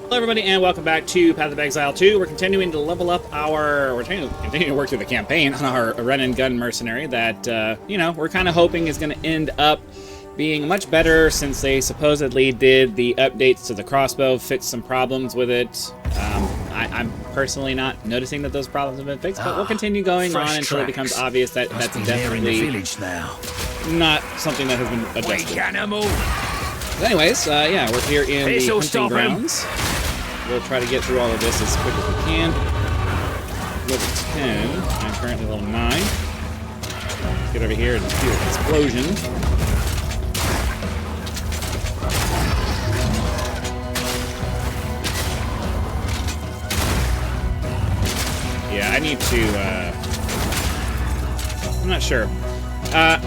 Hello everybody and welcome back to Path of Exile 2. We're continuing to level up we're continuing to work through the campaign on our run and gun mercenary that, you know, we're kind of hoping is going to end up being much better since they supposedly did the updates to the crossbow, fixed some problems with it. I'm personally not noticing that those problems have been fixed, but we'll continue going on until it becomes obvious that that's definitely village now. Not something that has been adjusted. Weak animal. But anyways, yeah, we're here in the hunting grounds. We'll try to get through all of this as quick as we can. Level 10. I'm currently level 9. Let's get over here and do an explosion. Yeah, I need to, I'm not sure. I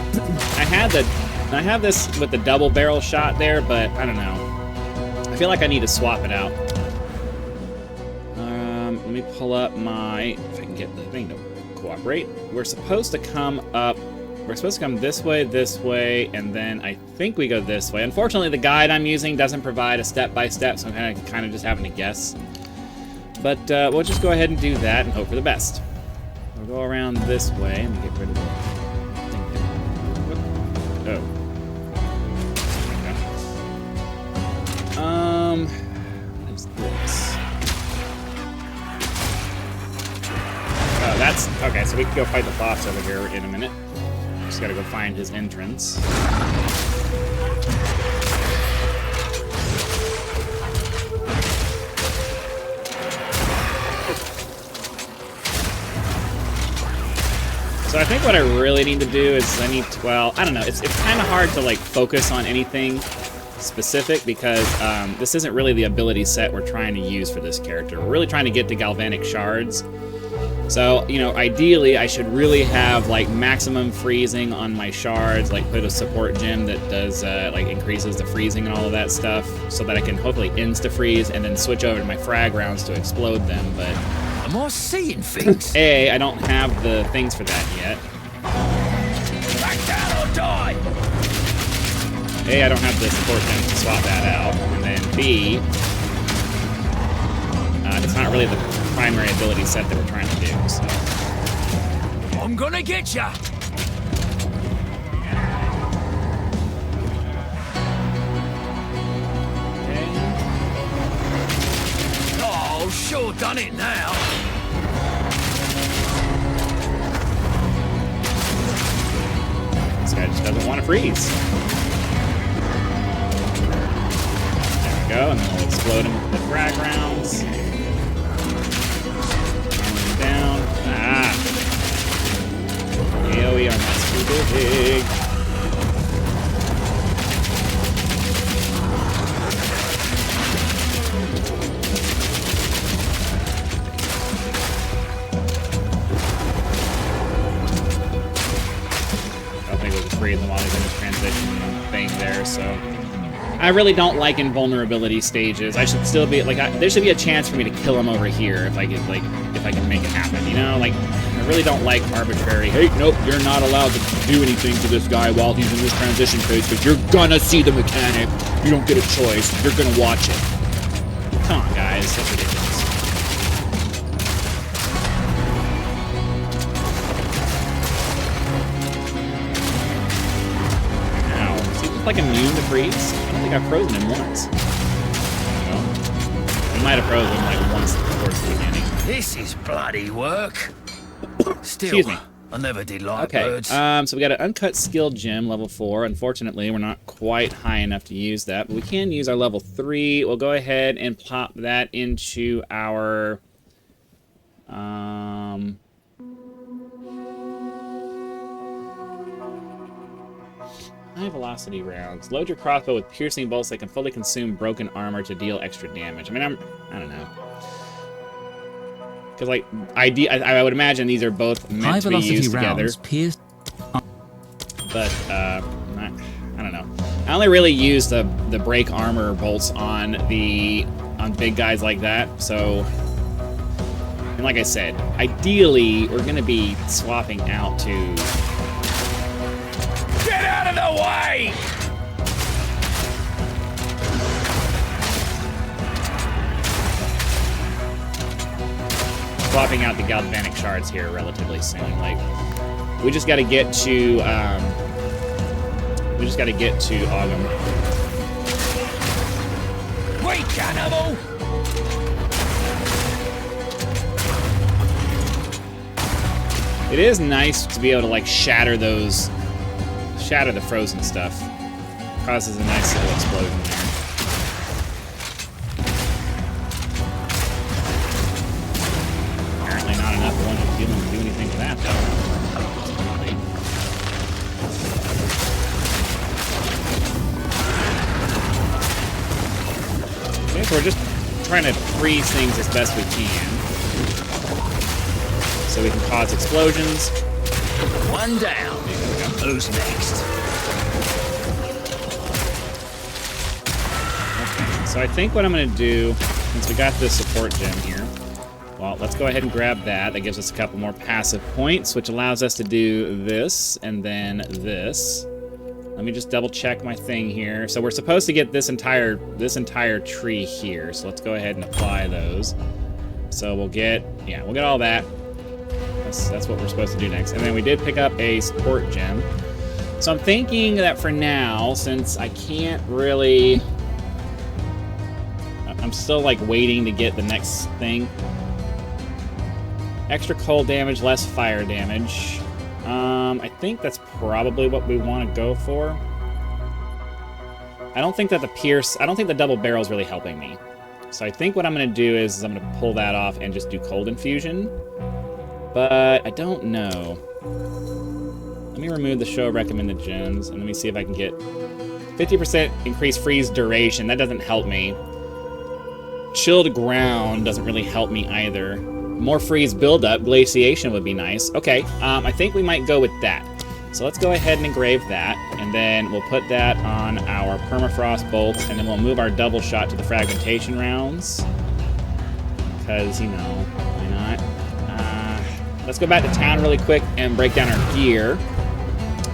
have this with the double barrel shot there, but I don't know. I feel like I need to swap it out. Let me pull up my, if I can get the thing to cooperate. We're supposed to come up, we're supposed to come this way, and then I think we go this way. Unfortunately, the guide I'm using doesn't provide a step-by-step, so I'm kind of just having to guess. But we'll just go ahead and do that and hope for the best. We'll go around this way and get rid of the thing. Oh. What is this? Oh, that's okay. So we can go fight the boss over here in a minute. Just gotta go find his entrance. So I think what I really need to do is I need to, well, I don't know. It's kind of hard to like focus on anything specific because this isn't really the ability set we're trying to use for this character. We're really trying to get to galvanic shards. So, you know, ideally I should really have like maximum freezing on my shards, like put a support gem that does like increases the freezing and all of that stuff so that I can hopefully insta-freeze and then switch over to my frag rounds to explode them, but am I seeing things? I don't have the things for that yet. Back down or die! I don't have the support gem to swap that out. And then B, it's not really the primary ability set that we're trying to do, so. I'm gonna get ya! Okay. Oh, sure done it now. This guy just doesn't want to freeze. There we go, and then we'll explode him with the frag rounds. Down. Ah. AoE on that stupid pig. I think we'll just freeze him while he's in his transition thing there, so. I really don't like invulnerability stages. I should still be, like, there should be a chance for me to kill him over here if I can, like, if I can make it happen, you know? Like, I really don't like arbitrary, hey, nope, you're not allowed to do anything to this guy while he's in this transition phase, but you're gonna see the mechanic. You don't get a choice. You're gonna watch it. Come on, guys. That's ridiculous. Ow. Is he just, like, immune to freeze? I don't think I've frozen him once. No. We might have frozen him, like, once towards the beginning. This is bloody work. Still, excuse me. I never did like birds. So we got an uncut skill gem, level 4. Unfortunately, we're not quite high enough to use that, but we can use our level 3. We'll go ahead and plop that into our high velocity rounds. Load your crossbow with piercing bolts that can fully consume broken armor to deal extra damage. I mean, I don't know. Because, like, I would imagine these are both meant to be used together. But, I don't know. I only really use the break armor bolts on big guys like that, so. And like I said, ideally, we're going to be swapping out to. Get out of the way! swapping out the galvanic shards here relatively soon. Like, we just got to get to Ogum. Wait, cannibal! It is nice to be able to like shatter the frozen stuff. Causes a nice little explosion there. Apparently not enough one to do anything with that though. Okay, so we're just trying to freeze things as best we can. So we can cause explosions. One down. Who's next? Okay, so I think what I'm going to do, since we got this support gem here, well, let's go ahead and grab that. That gives us a couple more passive points, which allows us to do this and then this. Let me just double check my thing here. So we're supposed to get this entire tree here. So let's go ahead and apply those. So we'll get all that. That's what we're supposed to do next. And then we did pick up a support gem. So I'm thinking that for now, since I can't really... I'm still like waiting to get the next thing. Extra cold damage, less fire damage. I think that's probably what we want to go for. I don't think that the double barrel is really helping me. So I think what I'm going to do is I'm going to pull that off and just do cold infusion. But I don't know. Let me remove the show recommended gems and let me see if I can get 50% increased freeze duration. That doesn't help me. Chilled ground doesn't really help me either. More freeze buildup, glaciation would be nice. Okay, I think we might go with that. So let's go ahead and engrave that, and then we'll put that on our permafrost bolts, and then we'll move our double shot to the fragmentation rounds. Because, you know, why not? Let's go back to town really quick and break down our gear,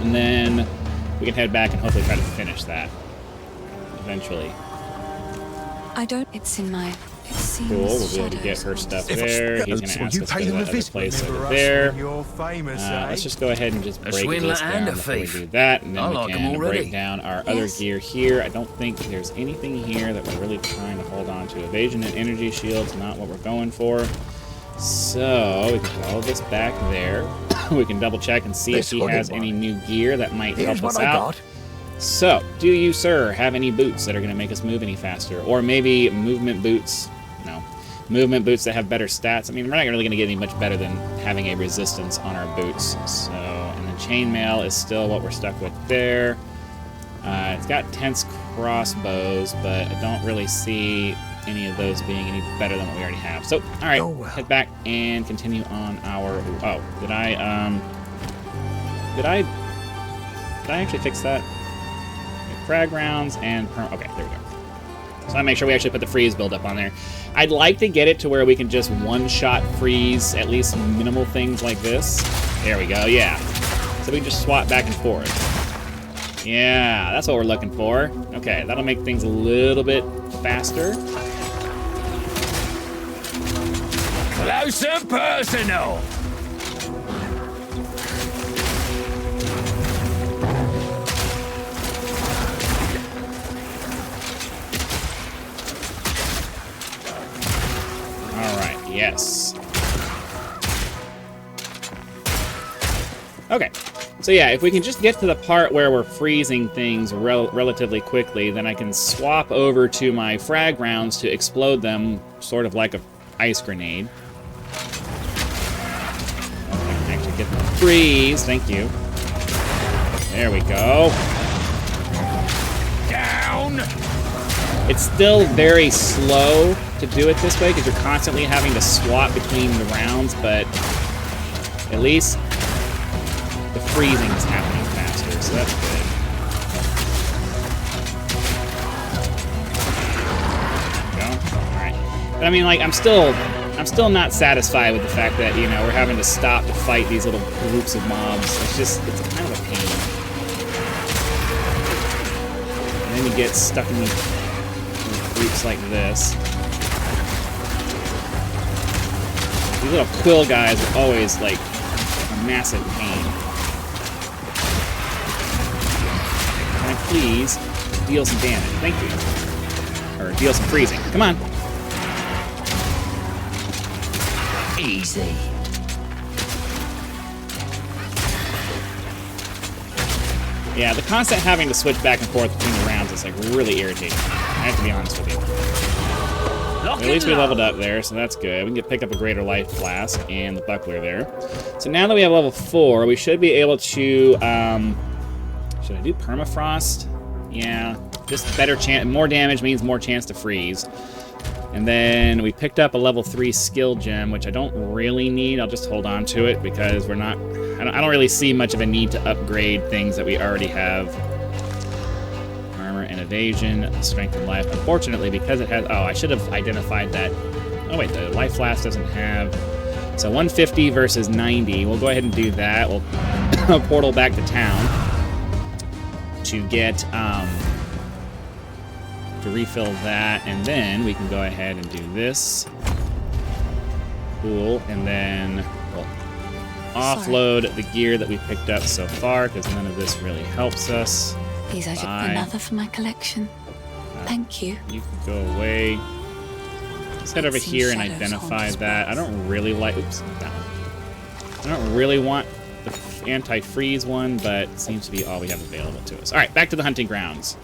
and then we can head back and hopefully try to finish that eventually. It's in my... It seems Cool, we'll be able to get her stuff there. He's going to ask us to go to that other place over there. Let's just go ahead and just break this down before we do that, and then we can break down our other gear here. I don't think there's anything here that we're really trying to hold on to. Evasion and energy shield's not what we're going for. So, we can put all this back there. We can double check and see if he has any new gear that might help us out. So, do you, sir, have any boots that are going to make us move any faster? Or maybe movement boots? No. Movement boots that have better stats. I mean, we're not really going to get any much better than having a resistance on our boots. So, and then chainmail is still what we're stuck with there. It's got tense crossbows, but I don't really see any of those being any better than what we already have. So, alright, head back and continue on our... Oh, did I actually fix that? Frag rounds and... Okay, there we go. So I make sure we actually put the freeze build-up on there. I'd like to get it to where we can just one-shot freeze at least minimal things like this. There we go, yeah. So we can just swap back and forth. Yeah, that's what we're looking for. Okay, that'll make things a little bit faster. Close and personal! Yes. Okay. So yeah, if we can just get to the part where we're freezing things relatively quickly, then I can swap over to my frag rounds to explode them, sort of like an ice grenade. Okay, I can actually get them freeze. Thank you. There we go. Down! It's still very slow to do it this way because you're constantly having to swap between the rounds, but at least the freezing is happening faster, so that's good. There we go. Alright. But I mean, like, I'm still not satisfied with the fact that, you know, we're having to stop to fight these little groups of mobs. It's kind of a pain. And then you get stuck in these groups like this. These little quill guys are always, like, a massive pain. Can I please deal some damage? Thank you. Or deal some freezing. Come on. Easy. Yeah, the constant having to switch back and forth between the rounds is, like, really irritating. I have to be honest with you. At least we leveled up there, so that's good. We can pick up a greater life flask and the buckler there. So now that we have level 4, we should be able to, should I do permafrost? Yeah, just better chance, more damage means more chance to freeze. And then we picked up a level 3 skill gem, which I don't really need. I'll just hold on to it because we're not, I don't really see much of a need to upgrade things that we already have. Armor and evasion, strength and life. Unfortunately, because it has, oh, I should have identified that. Oh wait, the life flask doesn't have, so 150 versus 90. We'll go ahead and do that. We'll portal back to town to get, to refill that, and then we can go ahead and do this. Cool, and then we'll offload the gear that we picked up so far, because none of this really helps us. These are just another for my collection. Thank you. You can go away. Let's head over here and identify that. I don't really like, oops, not that one. I don't really want the anti-freeze one, but it seems to be all we have available to us. All right, back to the hunting grounds.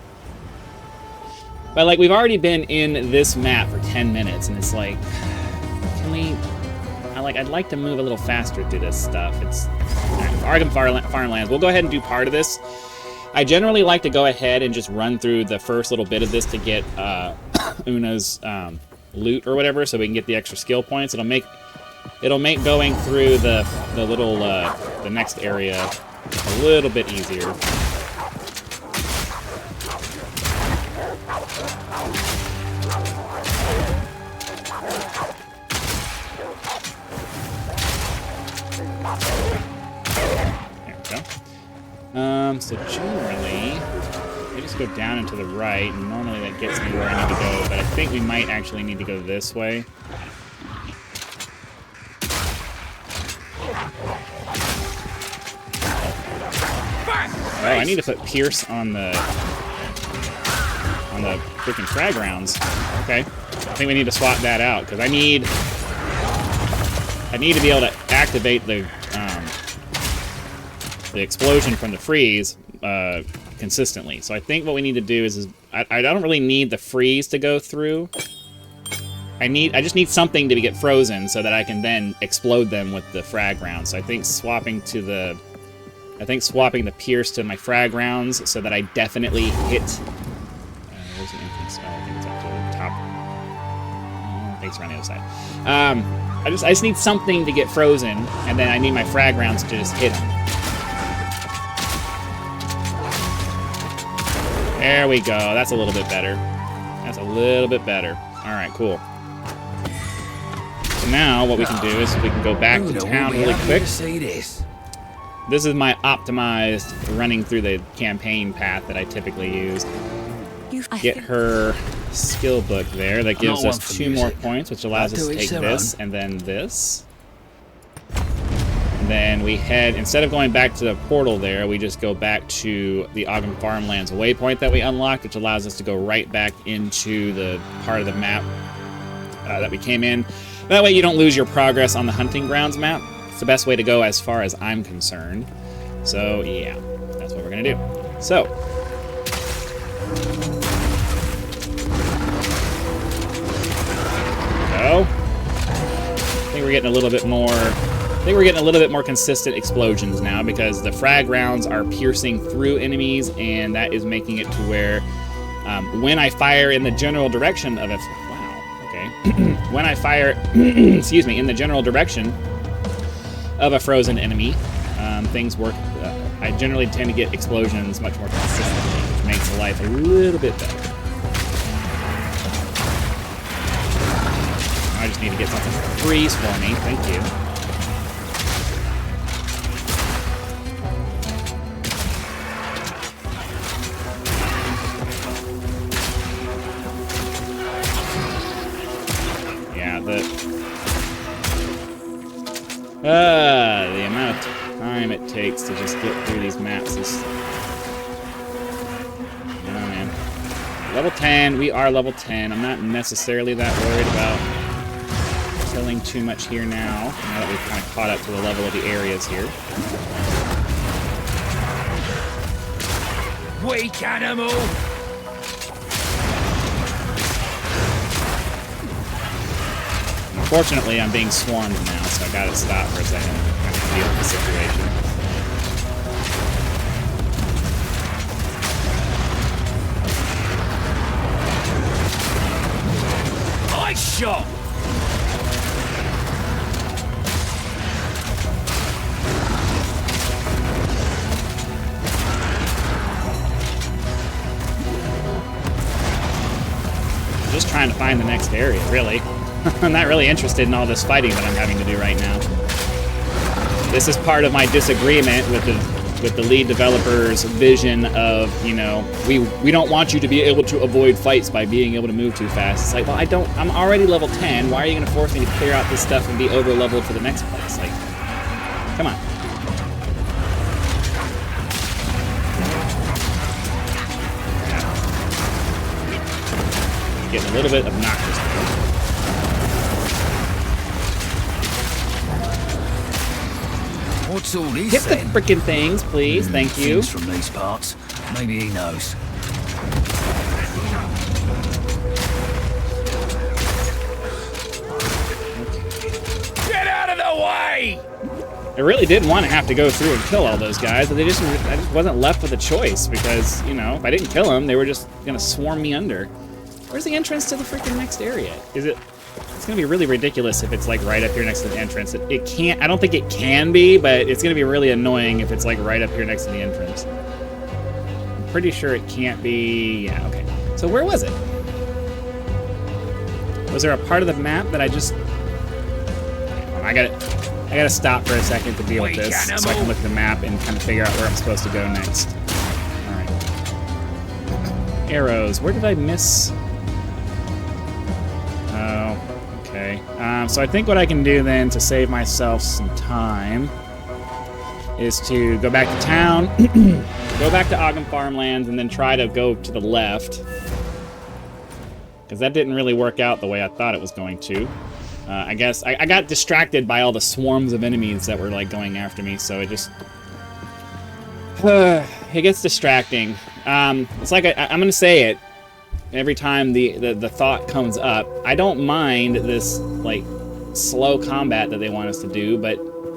But, like, we've already been in this map for 10 minutes, and it's like, can we... I'd like to move a little faster through this stuff. It's... Arkham Farmlands. We'll go ahead and do part of this. I generally like to go ahead and just run through the first little bit of this to get Una's loot or whatever, so we can get the extra skill points. It'll make going through the little, the next area a little bit easier. So generally, I just go down and to the right, and normally that gets me where I need to go, but I think we might actually need to go this way. Oh, I need to put Pierce on the freaking frag rounds. Okay, I think we need to swap that out, because I need to be able to activate the explosion from the freeze consistently. So I think what we need to do is I don't really need the freeze to go through. I just need something to get frozen so that I can then explode them with the frag rounds. So I think swapping the Pierce to my frag rounds so that I definitely hit. Where's the infinite spell? I think it's up to the top. I think it's around the other side. I just need something to get frozen, and then I need my frag rounds to just hit them. There we go. That's a little bit better. That's a little bit better. All right, cool. So now what we can do is we can go back to town really quick. This is my optimized running through the campaign path that I typically use. Get her skill book there. That gives us 2 more points, which allows us to take this and then this. And then we head, instead of going back to the portal there, we just go back to the Arkham Farmlands waypoint that we unlocked, which allows us to go right back into the part of the map that we came in. That way you don't lose your progress on the hunting grounds map. It's the best way to go as far as I'm concerned. So, yeah, that's what we're going to do. So, I think we're getting a little bit more... I think we're getting a little bit more consistent explosions now because the frag rounds are piercing through enemies, and that is making it to where when I fire in the general direction of a... Wow, okay. When I fire, excuse me, in the general direction of a frozen enemy, things work... I generally tend to get explosions much more consistently, which makes life a little bit better. I just need to get something to freeze for me. Thank you. The amount of time it takes to just get through these maps is... Oh, man. Level 10. We are level 10. I'm not necessarily that worried about killing too much here now that we've kind of caught up to the level of the areas here. Weak animal! Unfortunately, I'm being swarmed now, so I gotta stop for a second and kind of deal with the situation. Nice shot! Just trying to find the next area, really. I'm not really interested in all this fighting that I'm having to do right now. This is part of my disagreement with the lead developer's vision of, you know, we don't want you to be able to avoid fights by being able to move too fast. It's like, well, I'm already level 10. Why are you going to force me to clear out this stuff and be over-leveled for the next place? Like, come on. Getting a little bit obnoxious. What's all this? Hit the frickin' things, please. Thank you. Things from these parts. Maybe he knows. Get out of the way! I really didn't want to have to go through and kill all those guys, but I just wasn't left with a choice because, you know, if I didn't kill them, they were just gonna swarm me under. Where's the entrance to the freaking next area? Is it? It's gonna be really ridiculous if it's like right up here next to the entrance. It can't. I don't think it can be, but it's gonna be really annoying if it's like right up here next to the entrance. I'm pretty sure it can't be. Yeah. Okay. So where was it? Was there a part of the map that I just? I gotta stop for a second to deal with this, so I can look at the map and kind of figure out where I'm supposed to go next. All right. Arrows. Where did I miss? Oh, okay. So I think what I can do then to save myself some time is to go back to town, go back to Ogden Farmlands, and then try to go to the left. Because that didn't really work out the way I thought it was going to. I guess I got distracted by all the swarms of enemies that were like going after me, so it just... it gets distracting. It's like I'm gonna say it every time the thought comes up. I don't mind this like slow combat that they want us to do, but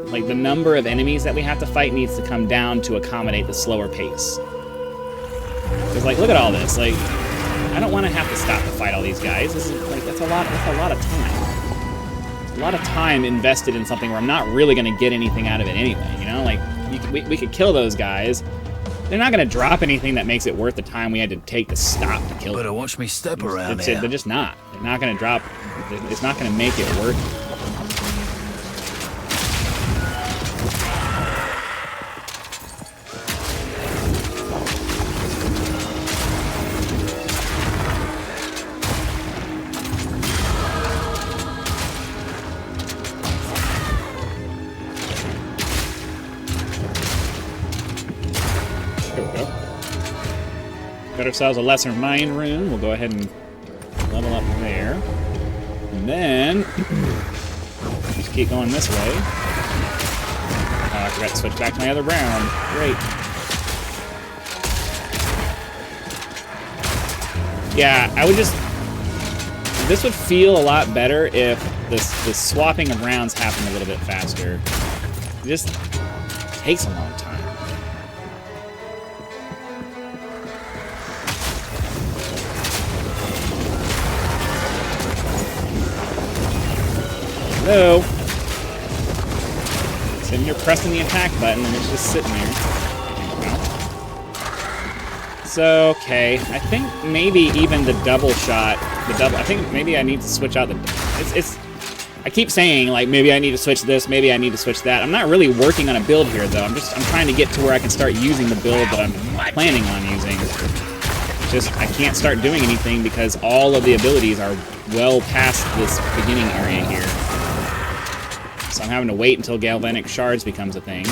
like the number of enemies that we have to fight needs to come down to accommodate the slower pace. Because like, look at all this. Like, I don't want to have to stop to fight all these guys. This is like that's a lot of time. A lot of time invested in something where I'm not really going to get anything out of it anyway. You know, like we could kill those guys. They're not going to drop anything that makes it worth the time we had to take to stop to kill them. Better watch me step around here. They're just not. They're not going to drop. It's not going to make it worth it. Got ourselves a lesser mind rune. We'll go ahead and level up there. And then just keep going this way. I forgot to switch back to my other brown. Great. Yeah, I would just... This would feel a lot better if this swapping of rounds happened a little bit faster. It just takes a long time. Hello. Sitting here pressing the attack button and it's just sitting there. So, okay. I think maybe even the double shot, I think maybe I need to switch out the, I keep saying like maybe I need to switch this, maybe I need to switch that. I'm not really working on a build here though. I'm trying to get to where I can start using the build that I'm planning on using. Just, I can't start doing anything because all of the abilities are well past this beginning area here. So I'm having to wait until galvanic shards becomes a thing.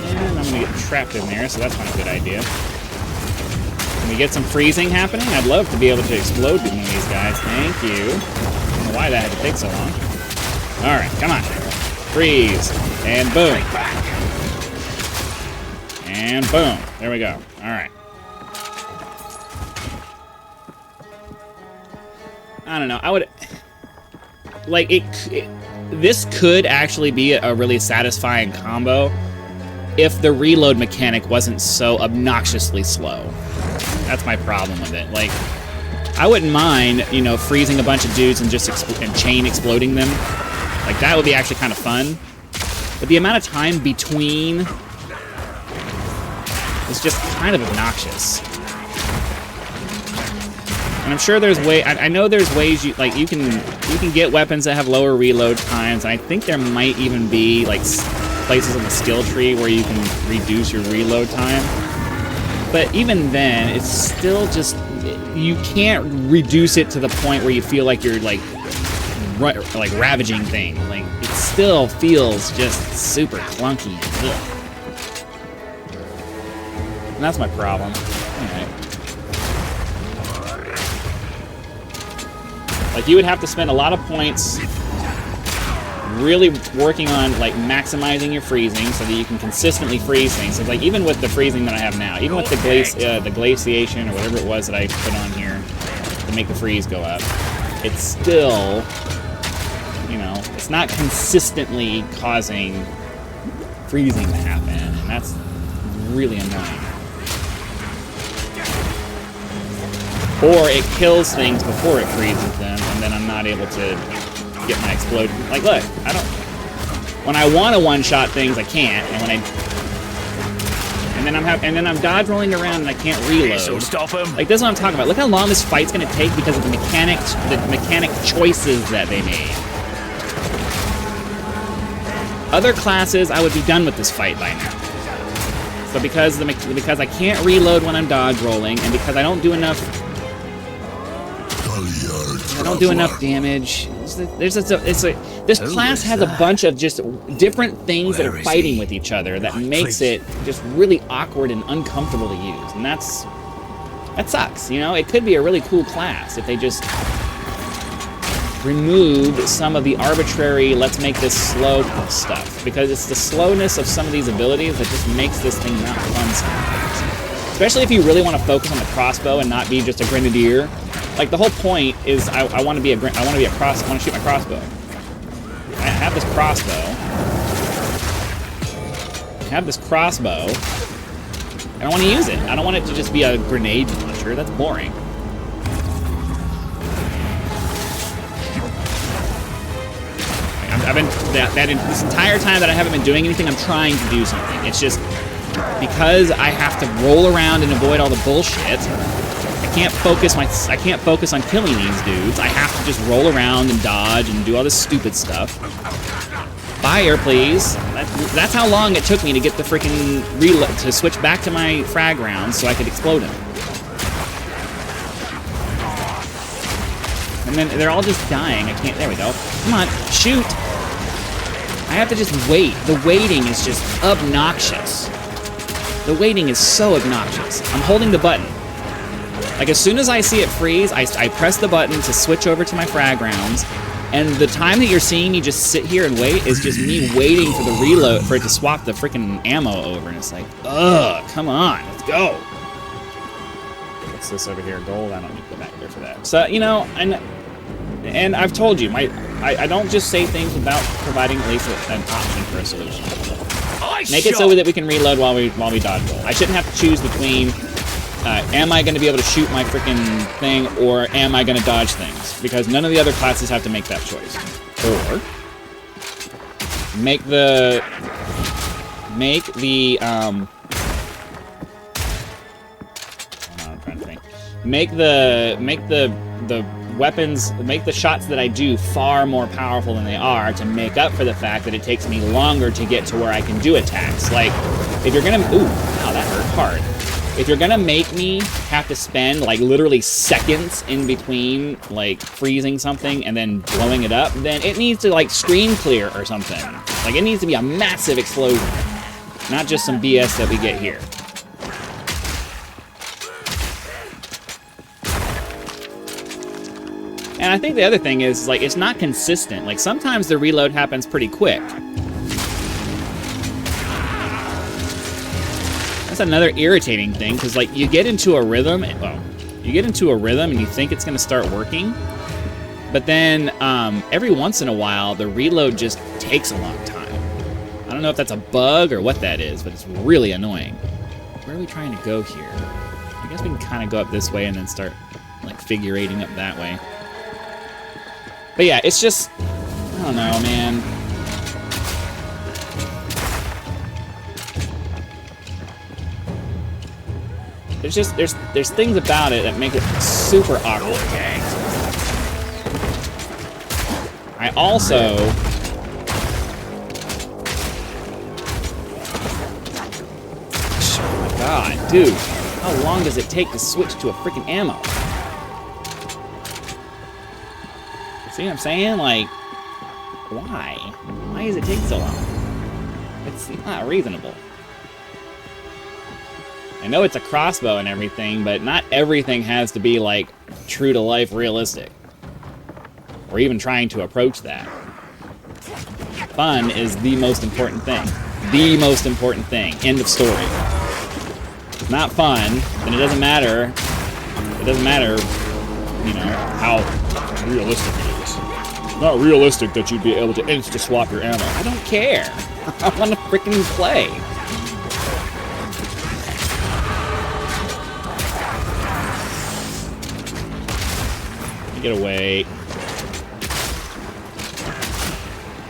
And I'm gonna get trapped in there, so that's not a good idea. Can we get some freezing happening? I'd love to be able to explode one of these guys. Thank you. I don't know why that had to take so long. Alright, come on. Freeze. And boom. And boom. There we go. Alright. I don't know. I would... Like, this could actually be a really satisfying combo if the reload mechanic wasn't so obnoxiously slow. That's my problem with it. Like, I wouldn't mind, you know, freezing a bunch of dudes and just chain exploding them. Like, that would be actually kind of fun. But the amount of time between is just kind of obnoxious. And I'm sure there's I know there's ways you can get weapons that have lower reload times. And I think there might even be like places on the skill tree where you can reduce your reload time. But even then, it's still just, you can't reduce it to the point where you feel like you're like ravaging things. Like, it still feels just super clunky. And that's my problem. Alright. Like, you would have to spend a lot of points really working on like maximizing your freezing so that you can consistently freeze things. So like even with the freezing that I have now, even with the glaciation or whatever it was that I put on here to make the freeze go up, it's still, you know, it's not consistently causing freezing to happen, and that's really annoying. Or it kills things before it freezes them, and then I'm not able to get my explode. Like, look, I don't. When I want to one-shot things, I can't, and when I'm dodge rolling around and I can't reload. So stop him. Like, this is what I'm talking about. Look how long this fight's gonna take because of the mechanic choices that they made. Other classes, I would be done with this fight by now. So because I can't reload when I'm dodge rolling, and because I don't do enough. Damage. This class has a bunch of just different things that are fighting with each other that makes it just really awkward and uncomfortable to use, and that sucks. You know, it could be a really cool class if they just removed some of the arbitrary let's make this slow stuff, because it's the slowness of some of these abilities that just makes this thing not fun sometimes. Especially if you really want to focus on the crossbow and not be just a grenadier. Like, the whole point is I want to shoot my crossbow. I have this crossbow. And I want to use it. I don't want it to just be a grenade launcher. That's boring. This entire time that I haven't been doing anything, I'm trying to do something. It's just because I have to roll around and avoid all the bullshit. I can't focus on killing these dudes. I have to just roll around and dodge and do all this stupid stuff. Fire, please. That's how long it took me to get the freaking reload, to switch back to my frag rounds so I could explode him. And then they're all just dying. I can't. There we go. Come on, shoot. I have to just wait. The waiting is just obnoxious. The waiting is so obnoxious. I'm holding the button. Like, as soon as I see it freeze, I press the button to switch over to my frag rounds, and the time that you're seeing me just sit here and wait is just me waiting for the reload, for it to swap the freaking ammo over, and it's like, ugh, come on, let's go. What's this over here? Gold? I don't need to go back there for that. So, you know, and I've told you, I don't just say things without providing at least an option for a solution. Make it so that we can reload while we dodge roll. I shouldn't have to choose between am I going to be able to shoot my freaking thing, or am I going to dodge things? Because none of the other classes have to make that choice. Or make the hold on, I'm trying to think. Make the weapons, make the shots that I do far more powerful than they are to make up for the fact that it takes me longer to get to where I can do attacks. Like, if you're gonna, ooh, wow, that hurt hard. If you're gonna make me have to spend like literally seconds in between like freezing something and then blowing it up, then it needs to like screen clear or something. Like it needs to be a massive explosion, not just some BS that we get here. And I think the other thing is like it's not consistent. Like sometimes the reload happens pretty quick. That's another irritating thing, because like you get into a rhythm, and you think it's gonna start working, but then every once in a while the reload just takes a long time. I don't know if that's a bug or what that is, but it's really annoying. Where are we trying to go here? I guess we can kind of go up this way and then start like figure eighting up that way. But yeah, it's just, I don't know, man. There's just, there's things about it that make it super awkward. Okay. I also, oh my god, dude, how long does it take to switch to a freaking ammo? See what I'm saying? Like, why? Why does it take so long? It's not reasonable. I know it's a crossbow and everything, but not everything has to be, like, true to life realistic. Or even trying to approach that. Fun is the most important thing. The most important thing. End of story. If it's not fun, then it doesn't matter. It doesn't matter, you know, how realistic it is. It's not realistic that you'd be able to insta-swap your ammo. I don't care. I want to freaking play. Get away.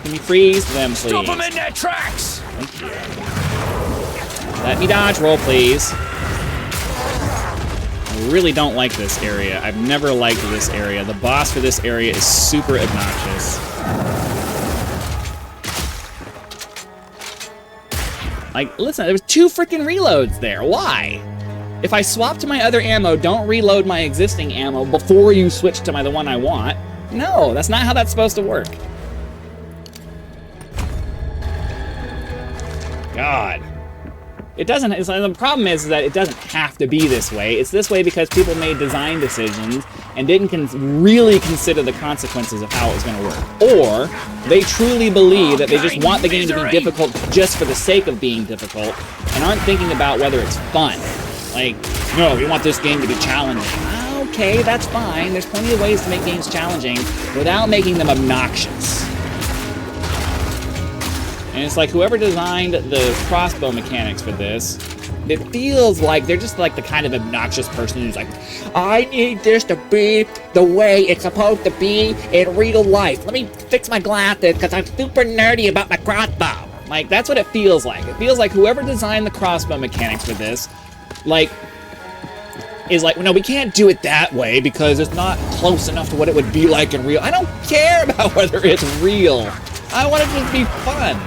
Can you freeze them, please? Stop them in their tracks! Thank you. Let me dodge roll, please. I really don't like this area. I've never liked this area. The boss for this area is super obnoxious. Like, listen, there was 2 freaking reloads there. Why? If I swap to my other ammo, don't reload my existing ammo before you switch to the one I want. No, that's not how that's supposed to work. God. It doesn't, the problem is that it doesn't have to be this way. It's this way because people made design decisions and didn't really consider the consequences of how it was going to work. Or they truly believe that they just want the game to be difficult just for the sake of being difficult and aren't thinking about whether it's fun. Like, no, we want this game to be challenging. Okay, that's fine. There's plenty of ways to make games challenging without making them obnoxious. And it's like whoever designed the crossbow mechanics for this, it feels like they're just like the kind of obnoxious person who's like, I need this to be the way it's supposed to be in real life. Let me fix my glasses because I'm super nerdy about my crossbow. Like, that's what it feels like. It feels like whoever designed the crossbow mechanics for this, like, is like, no, we can't do it that way because it's not close enough to what it would be like in real. I don't care about whether it's real. I want it to just be fun.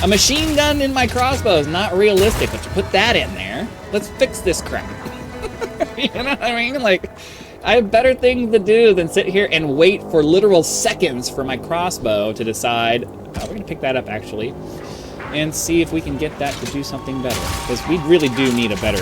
A machine gun in my crossbow is not realistic, but you put that in there. Let's fix this crap. You know what I mean? Like, I have better things to do than sit here and wait for literal seconds for my crossbow to decide. We're gonna pick that up actually, and see if we can get that to do something better, because we really do need a better.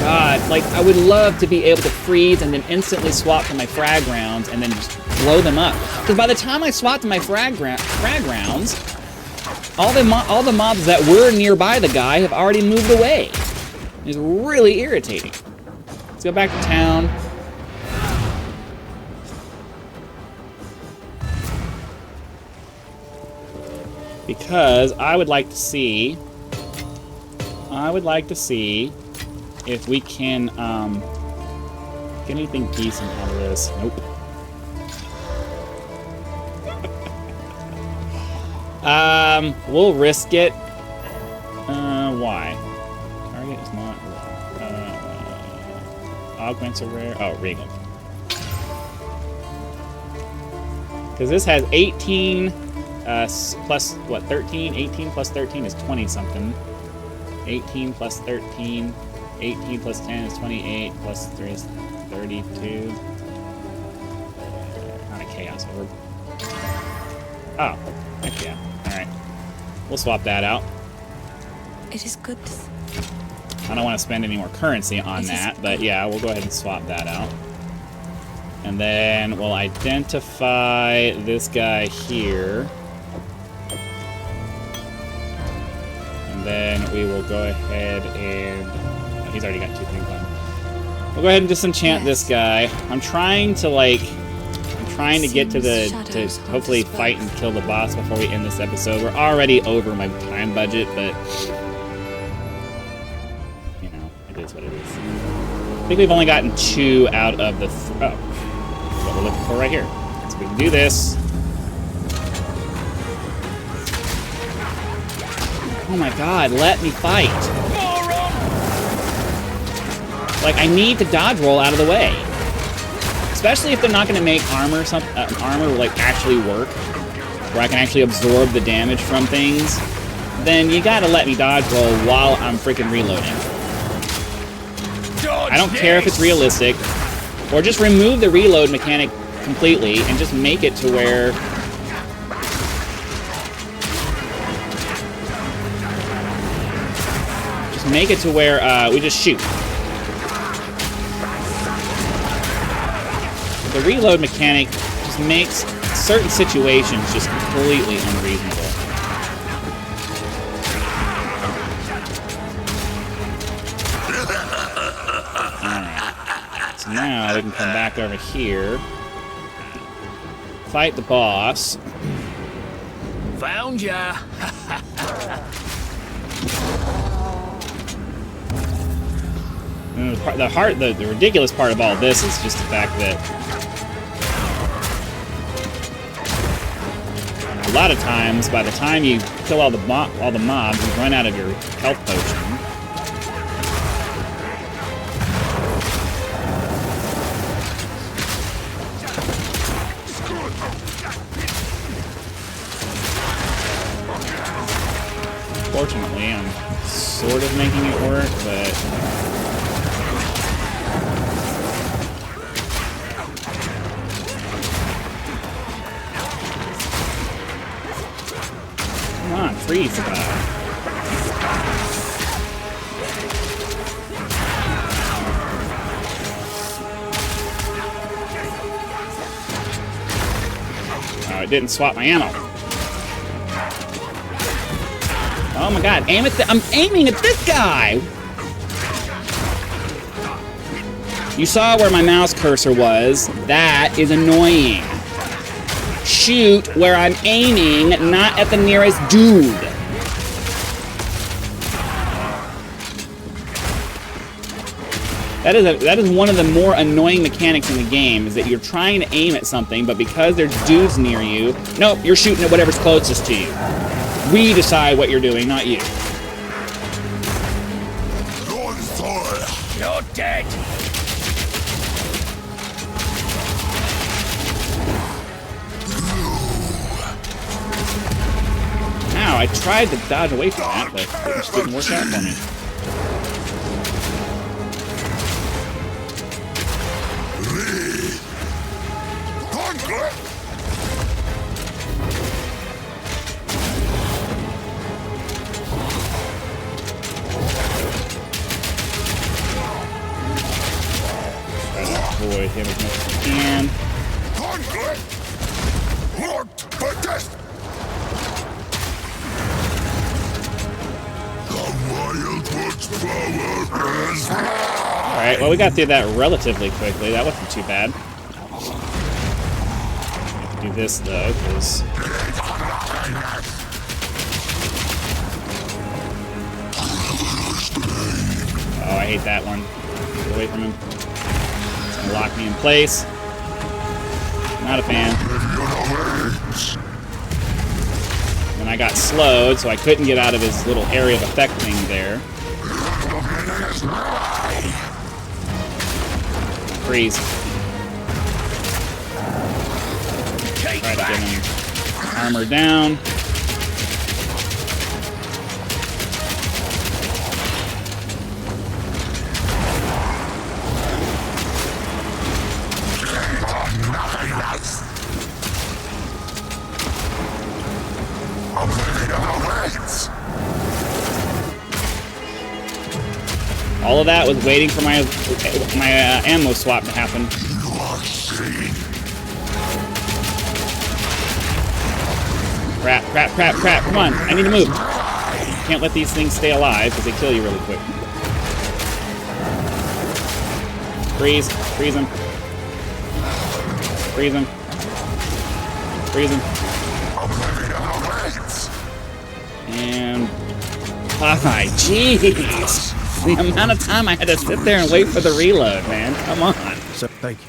God, like, I would love to be able to freeze and then instantly swap to my frag rounds and then just blow them up. Because by the time I swap to my frag rounds, all the mobs that were nearby the guy have already moved away. It's really irritating. Let's go back to town. Because I would like to see if we can get anything decent out of this. Nope. We'll risk it. Why? Target is not Augments are rare. Oh, Regal. Because this has 18 plus, what, 13? 18 plus 13 is 20-something. 18 plus 13. 18 plus 10 is 28. Plus 3 is 32. Not a Chaos Orb. Oh, heck yeah. Alright. We'll swap that out. It is good. I don't want to spend any more currency on that, but yeah, we'll go ahead and swap that out. And then we'll identify this guy here. And then we will go ahead and... oh, he's already got 2 things on. We'll go ahead and disenchant this guy. I'm trying to, like... I'm trying to get to the... to hopefully fight and kill the boss before we end this episode. We're already over my time budget, but... you know, it is what it is. I think we've only gotten 2 out of the... oh. What we're looking for right here. So we can do this. Oh my god, let me fight. Like, I need to dodge roll out of the way. Especially if they're not going to make armor like actually work, where I can actually absorb the damage from things, then you gotta let me dodge roll while I'm freaking reloading. I don't care if it's realistic. Or just remove the reload mechanic completely and just make it to where... just make it to where we just shoot. The reload mechanic just makes certain situations just completely unreasonable. Now we can come back over here, fight the boss. Found ya. And the ridiculous part of all this is just the fact that a lot of times, by the time you kill all the mobs, you run out of your health potion. Fortunately, I'm sort of making it work, but... come on, freeze about it. Oh, it didn't swap my ammo. Oh my god, aim at I'm aiming at this guy! You saw where my mouse cursor was. That is annoying. Shoot where I'm aiming, not at the nearest dude. That is one of the more annoying mechanics in the game, is that you're trying to aim at something, but because there's dudes near you, nope, you're shooting at whatever's closest to you. We decide what you're doing, not you. You're dead. Now, I tried to dodge away from that, but it just didn't work out for me. Avoid him as much as I can. Alright, well we got through that relatively quickly. That wasn't too bad. Have to do this though, because... oh, I hate that one. Get away from him. Lock me in place. Not a fan. And I got slowed, so I couldn't get out of his little area of effect thing there. Freeze. Try to get him armor down. All of that was waiting for my ammo swap to happen. Crap, crap, crap, crap. Come on, I need to move. Can't let these things stay alive because they kill you really quick. Freeze. Freeze them. Freeze them. Freeze them. And... hi, jeez! The amount of time I had to sit there and wait for the reload, man. Come on. So, thank you.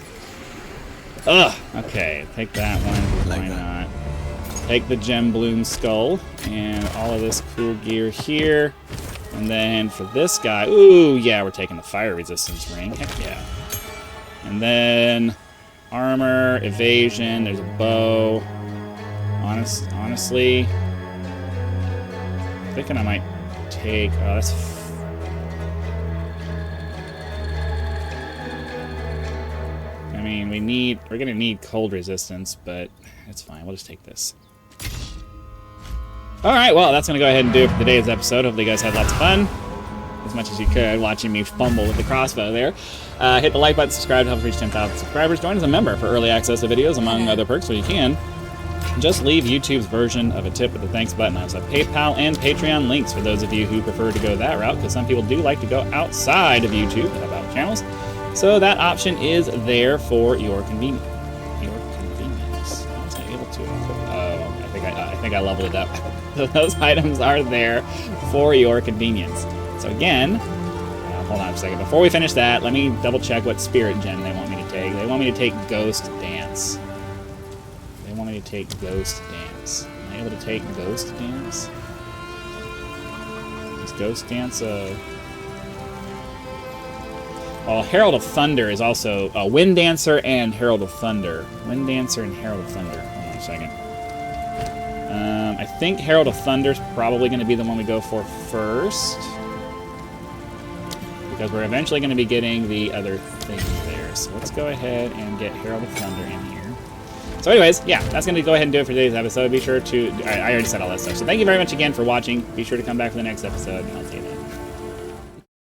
Ugh. Okay, take that one. Why not? Take the gem bloom skull and all of this cool gear here. And then for this guy, ooh, yeah, we're taking the fire resistance ring. Heck yeah. And then armor, evasion, there's a bow. Honestly, I'm thinking I might take, oh, that's, I mean, we're gonna need cold resistance, but it's fine, we'll just take this. Alright, well, that's gonna go ahead and do it for today's episode. Hopefully you guys had lots of fun, as much as you could, watching me fumble with the crossbow there. Hit the like button, subscribe to help us reach 10,000 subscribers. Join as a member for early access to videos, among other perks, where you can. Just leave YouTube's version of a tip with the thanks button. I also have PayPal and Patreon links for those of you who prefer to go that route, because some people do like to go outside of YouTube and about channels. So that option is there for your convenience. I was not able to. Oh, I think I leveled it up. So those items are there for your convenience. So again, hold on a second. Before we finish that, let me double check what spirit gem they want me to take. They want me to take Ghost Dance. They want me to take Ghost Dance. Am I able to take Ghost Dance? Is Ghost Dance well, Herald of Thunder is also Wind Dancer and Herald of Thunder. Wind Dancer and Herald of Thunder. Hold on a second. I think Herald of Thunder is probably going to be the one we go for first, because we're eventually going to be getting the other thing there. So let's go ahead and get Herald of Thunder in here. So anyways, yeah, that's going to go ahead and do it for today's episode. Be sure to... I already said all that stuff. So thank you very much again for watching. Be sure to come back for the next episode, and I'll see you then.